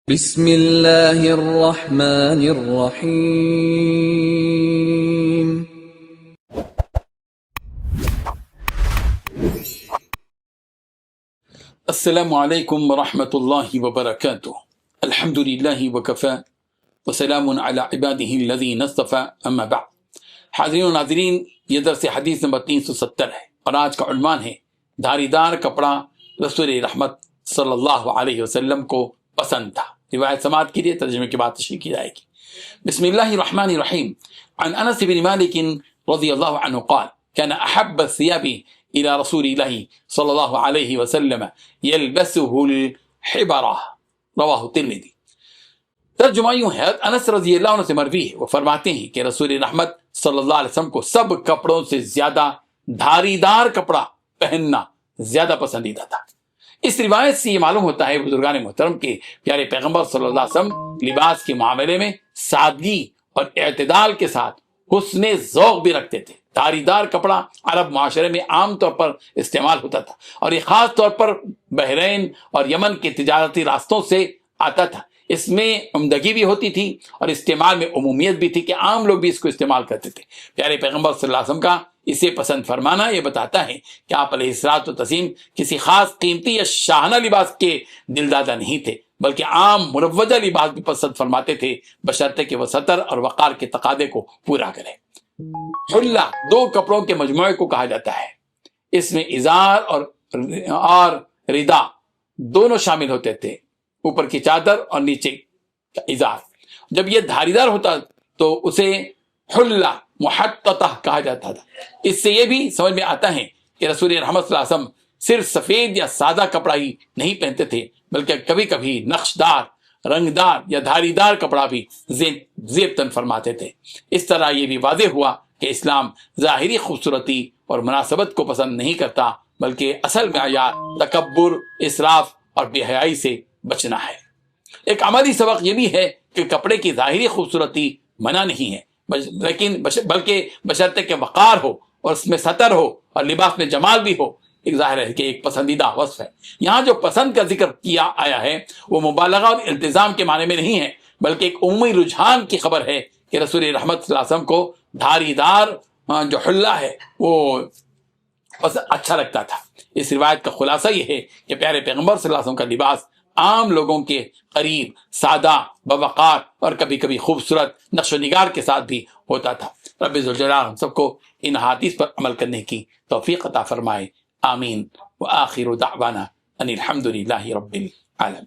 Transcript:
بسم اللہ الرحمن الرحیم۔ السلام علیکم ورحمۃ اللہ وبرکاتہ۔ الحمد للہ وکفی وسلام علی عبادہ الذین اصطفی، اما بعد۔ حاضرین و ناظرین، یہ درس حدیث نمبر 370 ہے اور آج کا عنوان ہے دھاری دار کپڑا رسول رحمت صلی اللہ علیہ وسلم کو پسند تھا۔ روایت سماعت کیجیے، ترجمے کے بعد تشریح کی جائے گی۔ بسم اللہ الرحمن الرحیم۔ عن انس بن مالک رضی اللہ عنہ قال كان احب الثياب الى رسول الله صلی اللہ علیہ وسلم يلبسه الحبرہ، رواہ الترمذی۔ ترجمہ یوں ہے، انس رضی اللہ عنہ سے مروی ہے، وہ فرماتے ہیں کہ رسول رحمت صلی اللہ علیہ وسلم کو سب کپڑوں سے زیادہ دھاری دار کپڑا پہننا زیادہ پسندیدہ تھا۔ اس روایت سے یہ معلوم ہوتا ہے بزرگان محترم کے پیارے پیغمبر صلی اللہ علیہ وسلم لباس کے معاملے میں سادگی اور اعتدال کے ساتھ حسن ذوق بھی رکھتے تھے۔ دھاری دار کپڑا عرب معاشرے میں عام طور پر استعمال ہوتا تھا اور یہ خاص طور پر بحرین اور یمن کے تجارتی راستوں سے آتا تھا۔ اس میں عمدگی بھی ہوتی تھی اور استعمال میں عمومیت بھی تھی کہ عام لوگ بھی اس کو استعمال کرتے تھے۔ پیارے پیغمبر صلی اللہ علیہ وسلم کا اسے پسند فرمانا یہ بتاتا ہے کہ آپ علیہ الصلوۃ والتسلیم کسی خاص قیمتی یا شاہانہ لباس کے دلدادہ نہیں تھے، بلکہ عام مروجہ لباس بھی پسند فرماتے تھے، بشرطے کہ وہ ستر اور وقار کے تقاضے کو پورا کرے۔ حلہ دو کپڑوں کے مجموعے کو کہا جاتا ہے۔ اس میں ازار اور ردا دونوں شامل ہوتے تھے، اوپر کی چادر اور نیچے کا ازار۔ جب یہ دھاری دار ہوتا تو اسے حلہ محططہ کہا جاتا تھا۔ اس سے یہ بھی سمجھ میں آتا ہے کہ رسول رحمت صلی اللہ علیہ وسلم صرف سفید یا سادہ کپڑا ہی نہیں پہنتے تھے، بلکہ کبھی کبھی نقشدار، رنگدار یا دھاری دار کپڑا بھی زیب تن فرماتے تھے۔ اس طرح یہ بھی واضح ہوا کہ اسلام ظاہری خوبصورتی اور مناسبت کو پسند نہیں کرتا، بلکہ اصل معیار تکبر، اسراف اور بے حیائی سے بچنا ہے۔ ایک عملی سبق یہ بھی ہے کہ کپڑے کی ظاہری خوبصورتی منع نہیں ہے، بلکہ بشرطے کہ وقار ہو اور اس میں ستر ہو اور لباس میں جمال بھی ہو، ایک ظاہر ہے کہ ایک پسندیدہ وصف ہے۔ یہاں جو پسند کا ذکر کیا آیا ہے وہ مبالغہ اور التزام کے معنی میں نہیں ہے، بلکہ ایک عمومی رجحان کی خبر ہے کہ رسول رحمت صلی اللہ علیہ وسلم کو دھاری دار جو حلہ ہے وہ اچھا لگتا تھا۔ اس روایت کا خلاصہ یہ ہے کہ پیارے پیغمبر صلی اللہ علیہ وسلم کا لباس عام لوگوں کے قریب، سادہ، باوقار اور کبھی کبھی خوبصورت نقش و نگار کے ساتھ بھی ہوتا تھا۔ رب ذوالجلال ہم سب کو ان احادیث پر عمل کرنے کی توفیق عطا فرمائے، آمین۔ وآخر دعوانا ان الحمد للہ رب العالمین۔